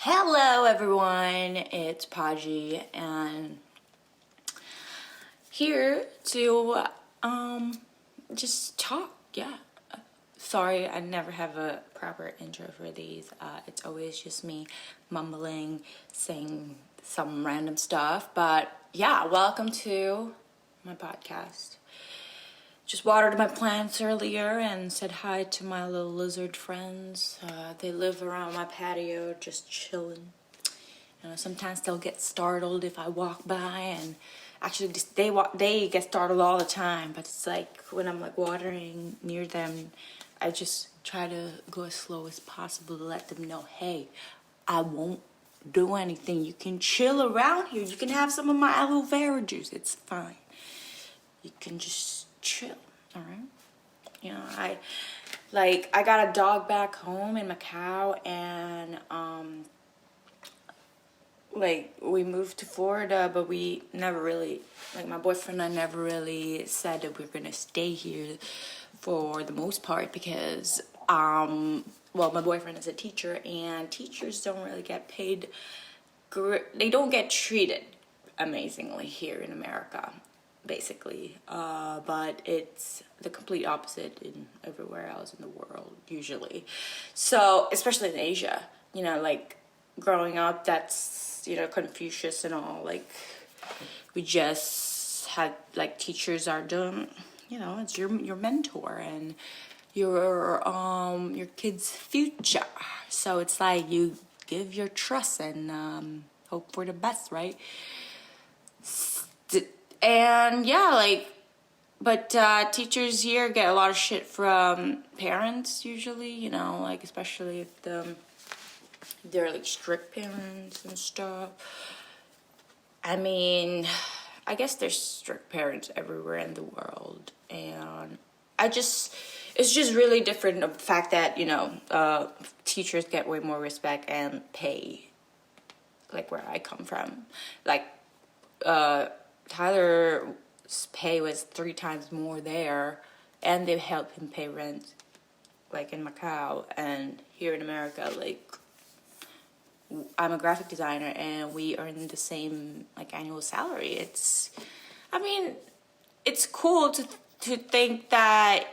Hello everyone, it's Paji and here to just talk. Sorry, I never have a proper intro for these. It's always just me mumbling, saying some random stuff. But yeah, welcome to my podcast. Just watered my plants earlier and said hi to my little lizard friends. They live around my patio just chilling. Sometimes they'll get startled if I walk by, and actually they get startled all the time, but it's like when I'm like watering near them, I just try to go as slow as possible to let them know, hey, I won't do anything. You can chill around here. You can have some of my aloe vera juice. It's fine. You can just chill, all right? I got a dog back home in Macau, and we moved to Florida, but we never really, my boyfriend and I never really said that we're gonna stay here for the most part because, my boyfriend is a teacher, and teachers don't really get paid. They don't get treated amazingly here in America, basically. But it's the complete opposite in everywhere else in the world, usually. So, especially in Asia, growing up, that's, Confucius and all, we just had, teachers are doing, it's your mentor and your kid's future. So it's like you give your trust and hope for the best, right? And yeah, but teachers here get a lot of shit from parents usually, especially if they're strict parents and stuff. I mean, I guess there's strict parents everywhere in the world, and it's just really different, the fact that teachers get way more respect and pay, where I come from. Tyler's pay was 3 times more there, and they help him pay rent, in Macau. And here in America, I'm a graphic designer, and we earn the same annual salary. It's cool to think that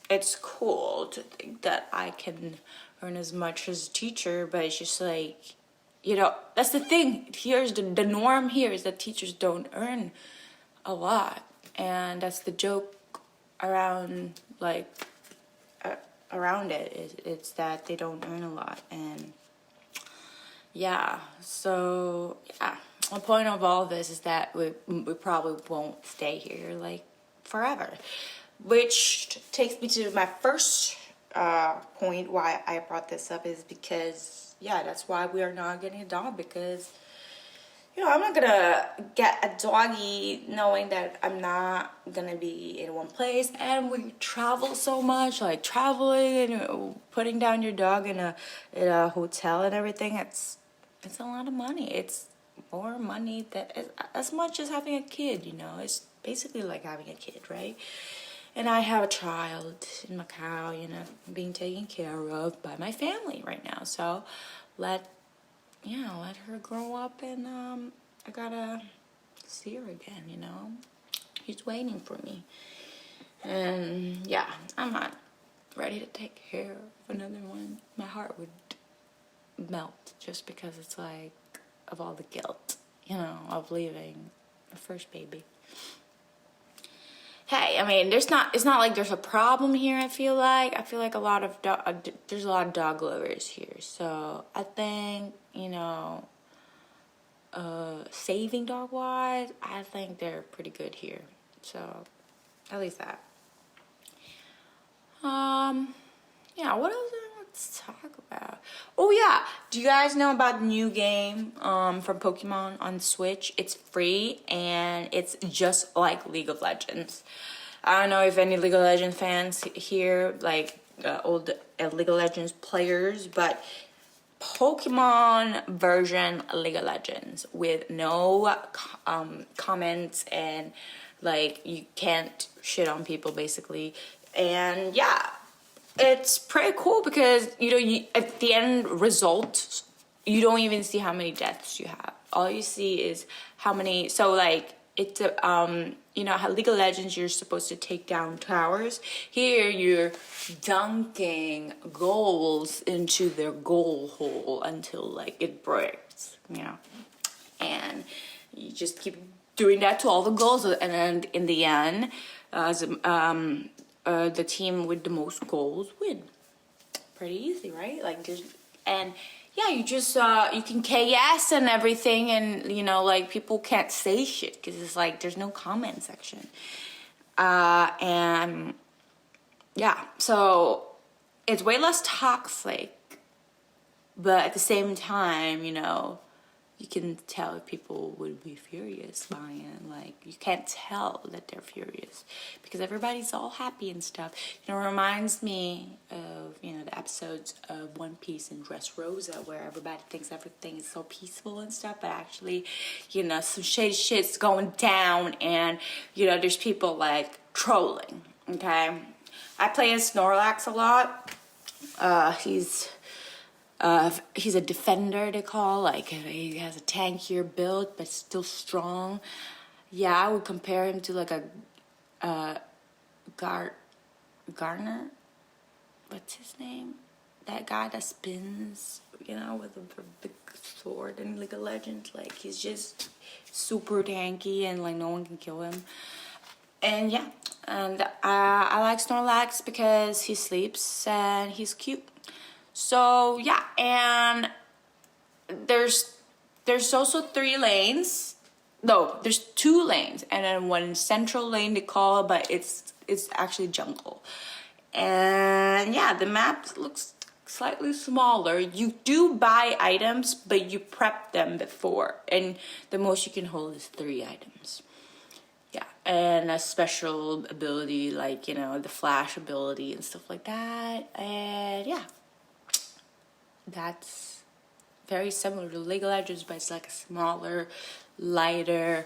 it's cool to think that I can earn as much as a teacher, but it's just that's the thing. Here's the norm here is that teachers don't earn a lot, and that's the joke around around it. It's that they don't earn a lot, and yeah. So yeah, the point of all this is that we probably won't stay here forever, which takes me to my first point why I brought this up is because that's why we are not getting a dog, because I'm not gonna get a doggy knowing that I'm not gonna be in one place. And we travel so much, traveling and putting down your dog in a hotel and everything. It's a lot of money. It's more money as much as having a kid. It's basically like having a kid, right? And I have a child in Macau, being taken care of by my family right now. So let her grow up, and I gotta see her again, She's waiting for me. And yeah, I'm not ready to take care of another one. My heart would melt just because it's of all the guilt, of leaving the first baby. Hey, it's not like there's a problem here. I feel like there's a lot of dog lovers here. So I think, saving dog wise, I think they're pretty good here. So at least that. Yeah, what else do I want to talk about? Oh yeah, do you guys know about the new game from Pokemon on Switch? It's free, and it's just like League of Legends. I don't know if any League of Legends fans here, old League of Legends players, but Pokemon version League of Legends with no comments, and you can't shit on people basically. And yeah, it's pretty cool because at the end result, you don't even see how many deaths you have. All you see is how many. So like it's how League of Legends, you're supposed to take down towers. Here you're dunking goals into their goal hole until like it breaks. And you just keep doing that to all the goals, and then in the end, the team with the most goals win. Pretty easy, right? Like you just you can KS and everything, and like people can't say shit because it's like there's no comment section, and yeah, so it's way less toxic, but at the same time, you can tell if people would be furious by it. Like, you can't tell that they're furious because everybody's all happy and stuff. It reminds me of, the episodes of One Piece and Dressrosa where everybody thinks everything is so peaceful and stuff, but actually, some shady shit's going down and, there's people, like, trolling, okay? I play as Snorlax a lot. He's a defender, they call. Like, he has a tankier build, but still strong. Yeah, I would compare him to like a Garner. What's his name? That guy that spins, with a big sword in League of Legends. Like, he's just super tanky and like no one can kill him. And yeah, and I like Snorlax because he sleeps and he's cute. So yeah, and there's also 3 lanes. No, there's 2 lanes, and then one central lane they call it, but it's actually jungle. And yeah, the map looks slightly smaller. You do buy items, but you prep them before, and the most you can hold is 3 items. Yeah, and a special ability like the flash ability and stuff like that. And yeah. That's very similar to League of Legends, but it's like a smaller, lighter,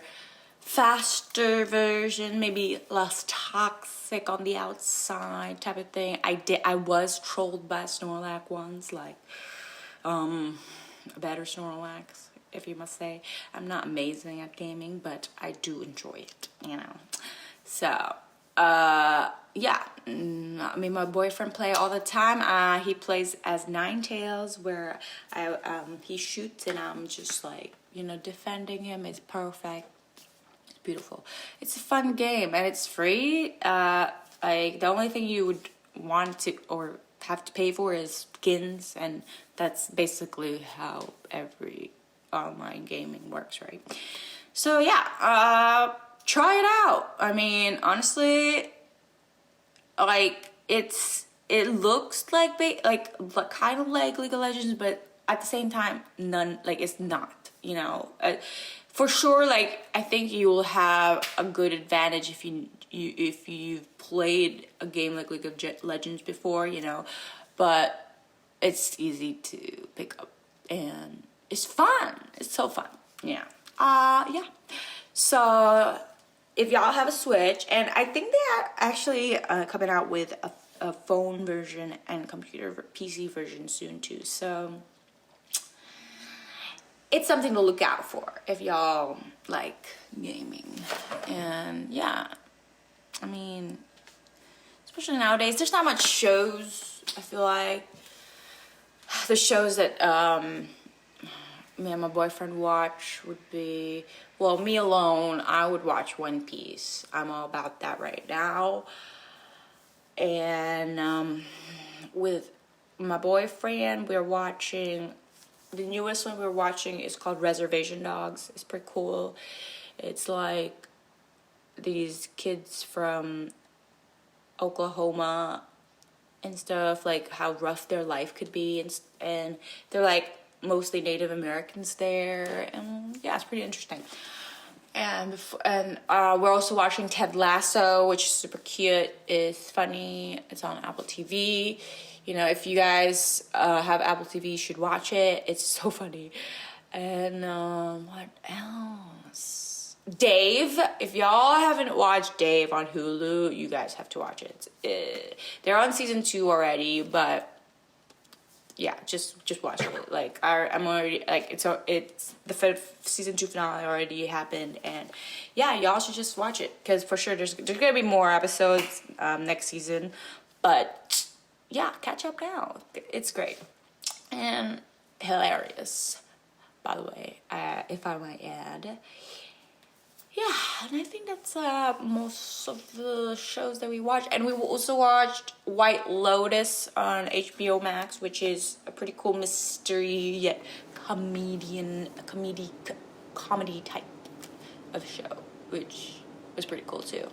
faster version, maybe less toxic on the outside type of thing. I was trolled by Snorlax once, like a better Snorlax, if you must say. I'm not amazing at gaming, but I do enjoy it, So yeah, my boyfriend play all the time. He plays as Ninetales, where he shoots and I'm just like, defending him. It's perfect. It's beautiful. It's a fun game and it's free. Like the only thing you would want to or have to pay for is skins, and that's basically how every online gaming works, right? So yeah, try it out. I mean, honestly, like it looks like kind of like League of Legends, but at the same time, it's not. For sure. Like, I think you will have a good advantage if you've played a game like League of Legends before, but it's easy to pick up and it's fun. It's so fun. Yeah. Yeah. So if y'all have a Switch, and I think they are actually coming out with a phone version and computer PC version soon too. So it's something to look out for if y'all like gaming. And yeah, I mean, especially nowadays, there's not much shows. I feel like the shows that me and my boyfriend watch would be, well, me alone, I would watch One Piece. I'm all about that right now. And with my boyfriend, we're watching, the newest one we're watching is called Reservation Dogs. It's pretty cool. It's like these kids from Oklahoma and stuff, like how rough their life could be, and they're like mostly Native Americans there, and yeah, it's pretty interesting. And we're also watching Ted Lasso, which is super cute. It's funny. It's on Apple TV. If you guys have Apple TV, you should watch it. It's so funny. And what else? Dave, if y'all haven't watched Dave on Hulu, you guys have to watch it. They're on season 2 already, but yeah, just watch it. Like I'm already like it's the season 2 finale already happened, and yeah, y'all should just watch it because for sure there's gonna be more episodes next season, but yeah, catch up now. It's great and hilarious, by the way, if I might add. Yeah, and I think that's most of the shows that we watched. And we also watched White Lotus on HBO Max, which is a pretty cool mystery yet comedy type of show, which was pretty cool too.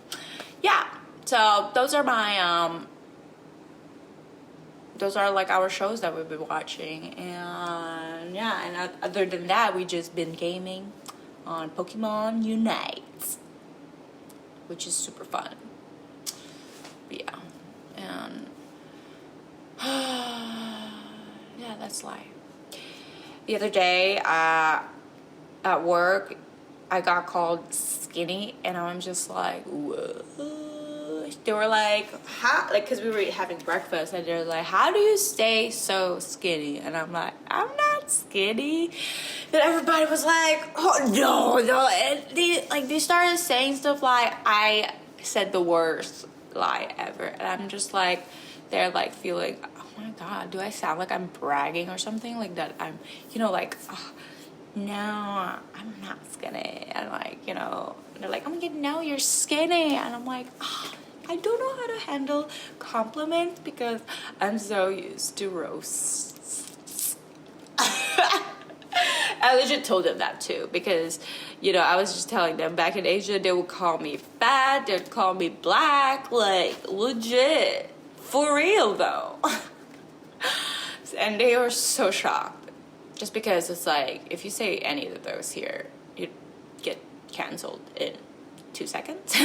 Yeah, so those are my those are like our shows that we've been watching, and yeah, and other than that, we just been gaming on Pokemon Unite, which is super fun. But yeah, and yeah, that's life. The other day, at work, I got called skinny, and I'm just like, whoa. They were like, how? Like, cause we were having breakfast, and they're like, how do you stay so skinny? And I'm like, I'm not skinny. Then everybody was like, oh no, and they started saying stuff like I said the worst lie ever, and I'm just like, they're like feeling, oh my god, do I sound like I'm bragging or something like that? I'm, like, oh, no, I'm not skinny, and like, they're like, oh my god, no, you're skinny, and I'm like, oh, I don't know how to handle compliments because I'm so used to roasts. I legit told them that too because, I was just telling them back in Asia, they would call me fat, they'd call me black, like legit. For real though. And they were so shocked. Just because it's like, if you say any of those here, you'd get canceled in 2 seconds.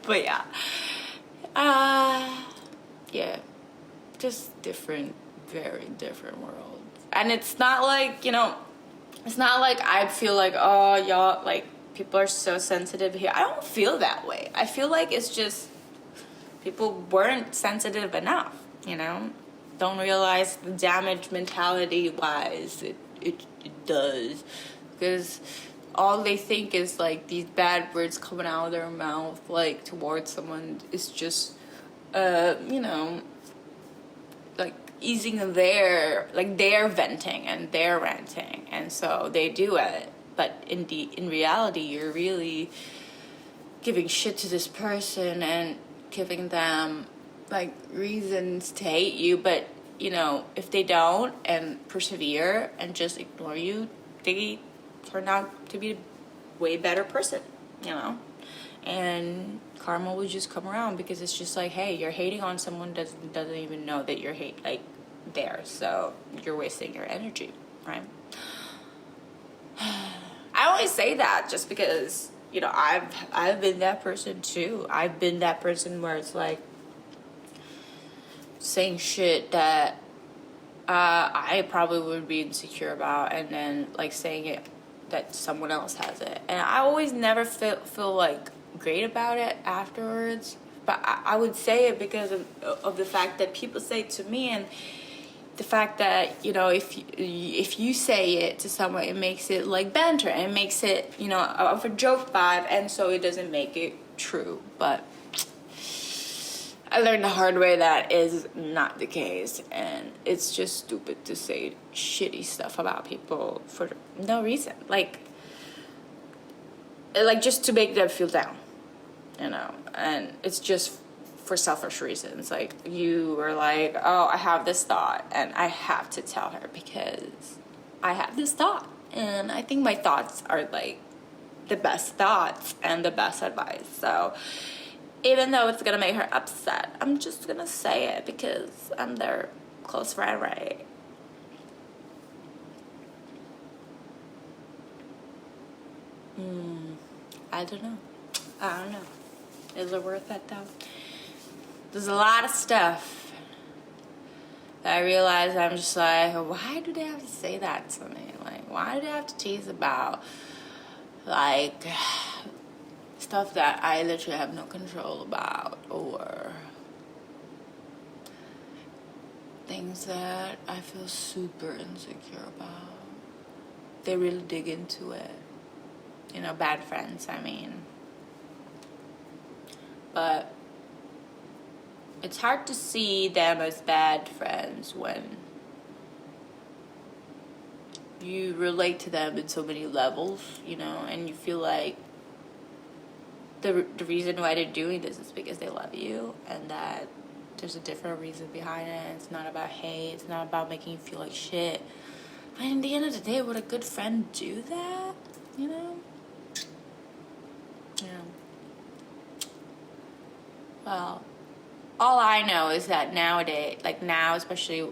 But yeah. Yeah. Just different, very different world. And it's not like, it's not like I feel like, oh, y'all, like, people are so sensitive here. I don't feel that way. I feel like it's just people weren't sensitive enough, Don't realize the damage mentality-wise it does. Because all they think is, like, these bad words coming out of their mouth, like, towards someone is just, like, easing they're venting and they're ranting, and so they do it. But in reality, you're really giving shit to this person and giving them like reasons to hate you. But if they don't and persevere and just ignore you, they turn out to be a way better person, and karma will just come around because it's just like, hey, you're hating on someone doesn't even know that you're there, so you're wasting your energy, right? I always say that just because I've been that person too. I've been that person where it's like saying shit that I probably would be insecure about, and then like saying it that someone else has it, and I always never feel like great about it afterwards. But I would say it because of the fact that people say it to me, and the fact that if you say it to someone, it makes it like banter and it makes it of a joke vibe, and so it doesn't make it true. But I learned the hard way that is not the case, and it's just stupid to say shitty stuff about people for no reason, like just to make them feel down, and it's just for selfish reasons. Like, you are like, oh, I have this thought and I have to tell her because I have this thought, and I think my thoughts are like the best thoughts and the best advice. So even though it's gonna make her upset, I'm just gonna say it because I'm their close friend, right? I don't know. Is it worth it though? There's a lot of stuff that I realize I'm just like, why do they have to say that to me? Like, why do they have to tease about like stuff that I literally have no control about, or things that I feel super insecure about. They really dig into it. You know, bad friends, I mean. But it's hard to see them as bad friends when you relate to them in so many levels, you know, and you feel like the reason why they're doing this is because they love you, and that there's a different reason behind it. It's not about hate. It's not about making you feel like shit. But in the end of the day, would a good friend do that? You know? Yeah. Well, all I know is that nowadays, like now especially,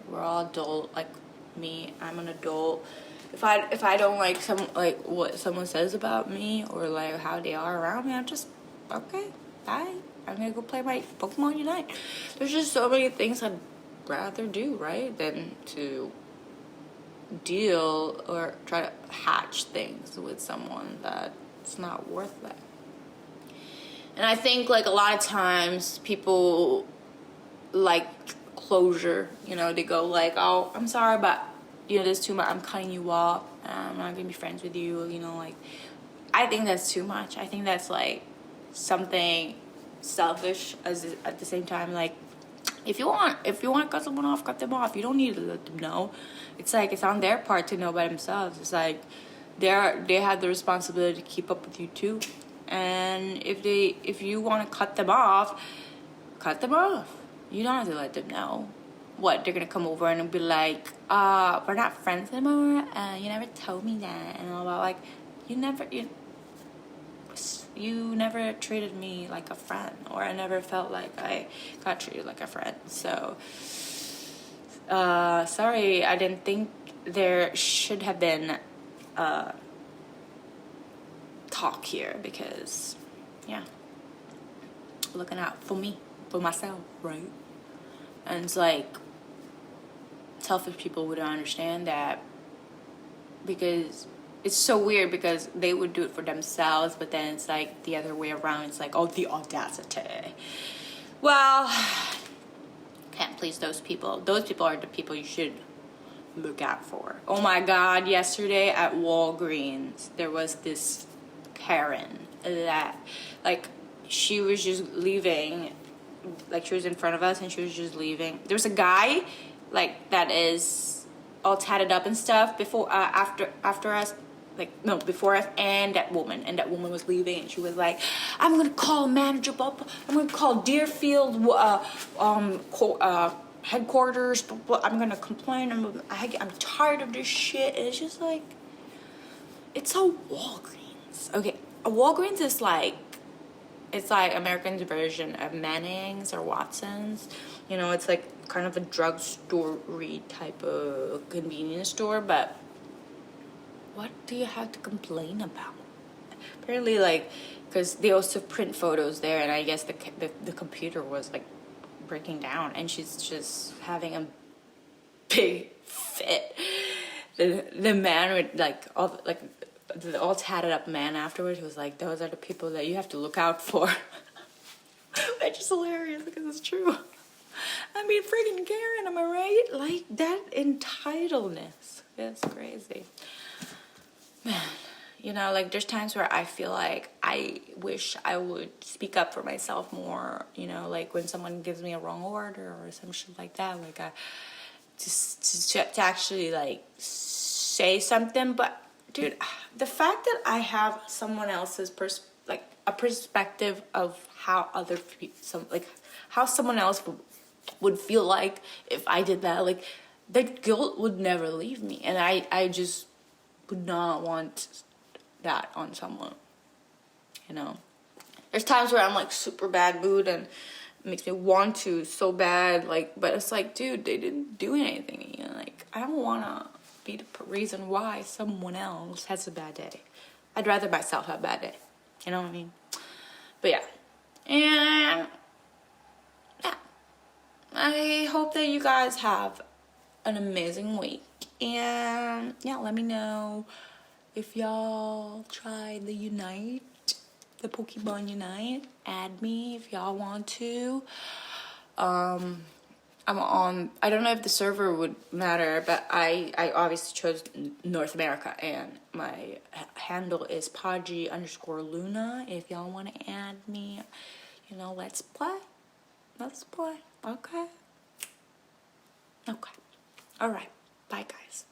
we're all adult. Like me, I'm an adult. If I don't like what someone says about me or like how they are around me, I'm just okay. Bye. I'm gonna go play my Pokemon Unite. There's just so many things I'd rather do, right, than to deal or try to hatch things with someone that's not worth that. And I think like a lot of times people like closure, you know, they go like, oh, I'm sorry, but you know, there's too much, I'm cutting you off, I'm not gonna be friends with you, you know, like I think that's too much. I think that's like something selfish at the same time. Like if you want to cut someone off, cut them off. You don't need to let them know. It's like it's on their part to know by themselves. It's like they have the responsibility to keep up with you too. And if you want to cut them off, cut them off. You don't have to let them know. What, they're gonna come over and be like, we're not friends anymore. You never told me that, and all that. Like, you never treated me like a friend, or I never felt like I got treated like a friend. So, sorry, I didn't think there should have been talk here, because, yeah, looking out for me, for myself, right? And it's like, selfish people wouldn't understand that, because it's so weird, because they would do it for themselves, but then it's like the other way around. It's like, oh, the audacity. Well, can't please those people. Those people are the people you should look out for. Oh my God, yesterday at Walgreens, there was this Karen that, like, she was just leaving, like she was in front of us and she was just leaving. There was a guy, like, that is all tatted up and stuff after us, like, no, before us, and that woman was leaving, and she was like, I'm gonna call manager, I'm gonna call Deerfield headquarters, I'm gonna complain, I'm tired of this shit. And it's just like, it's a Walgreens. Okay, a Walgreens is like, it's like American's version of Manning's or Watson's. You know, it's like kind of a drugstore-y type of convenience store, but what do you have to complain about? Apparently, like, because they also print photos there, and I guess the computer was like breaking down, and she's just having a big fit. The man with like the all tatted up man afterwards was like, those are the people that you have to look out for. Which is hilarious because it's true. I mean, freaking Karen, am I right? Like, that entitledness. It's crazy. Man, you know, like, there's times where I feel like I wish I would speak up for myself more, you know, like when someone gives me a wrong order or some shit like that, like, to actually, like, say something. But, dude, the fact that I have someone else's a perspective of how how someone else would feel like if I did that, like, that guilt would never leave me, and I just would not want that on someone, you know. There's times where I'm like super bad mood and it makes me want to so bad, like, but it's like, dude, they didn't do anything, you know. Like, I don't want to be the reason why someone else has a bad day. I'd rather myself have a bad day, you know what I mean? But yeah, and yeah, I hope that you guys have an amazing week, and yeah, let me know if y'all try the Unite, the Pokemon Unite, add me if y'all want to. I'm on, I don't know if the server would matter, but I obviously chose North America, and my handle is Paji_Luna. If y'all want to add me, you know, let's play. Let's play. Okay. Okay. All right. Bye, guys.